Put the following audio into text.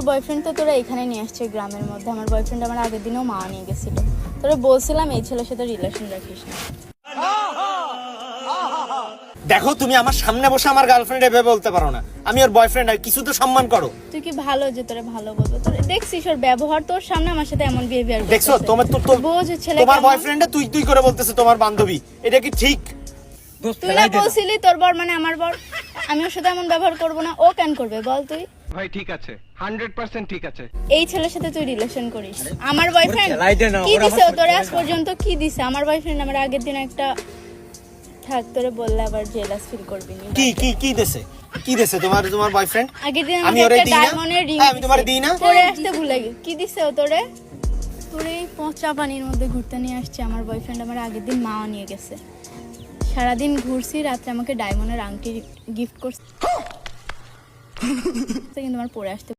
Boyfriend তো তোরা এখানে নিয়ে আসছে গ্রামের মধ্যে। আমার বয়ফ্রেন্ড আমার আগের দিনেও মা নিয়ে গেছিল। তোরা বলছিলাম এই ছেলের সাথে রিলেশন রাখিস না। দেখো তুমি আমার সামনে বসে আমার গার্লফ্রেন্ড এভাবে বলতে পারো না। আমি ওর বয়ফ্রেন্ড, আর কিছু তো সম্মান করো। তুই কি ভালো যে তোরা ভালো বলবো? তোরা দেখছিস ওর ব্যবহার, তোর সামনে আমার সাথে এমন বিহেভিয়ার করছে। দেখছো তোমার তো বোঝ ছেলে তোমার বয়ফ্রেন্ডে তুই তুই করে বলতেছে তোমার বান্ধবী, এটা কি ঠিক? তুই না বলছিলি তোর বর মানে আমার বর, আমি ওর সাথে এমন ব্যবহার করব না। ও কেন করবে বল তুই? ভাই ঠিক আছে, 100% ঠিক আছে। এই ছেলের সাথে তুই রিলেশন করিস? আমার বয়ফ্রেন্ড কি দিছে ও তোরে আজ পর্যন্ত? কি দিছে আমার বয়ফ্রেন্ড? আমার আগের দিন একটা থাক, তোরে বললে আবার জেলাস ফিল করবি না। কি কি কি দেছে? কি দেছে তোমার বয়ফ্রেন্ড? আগের দিন আমি আমি ওরে একটা দিই না? ডায়মন্ডের রিং আমি তোমারে দিই না? তোরে আসতে ভুলে গেছি। কি দিছে ও তোরে? তোরে এই পচা পানির মধ্যে ঘুরতে নিয়ে আসছে আমার বয়ফ্রেন্ড। আমার আগের দিন মাও নিয়ে গেছে। সারাদিন ঘুরছি, রাত্রে আমাকে ডায়মন্ডের আংটি গিফট করছে, কিন্তু আমার পরে আসতে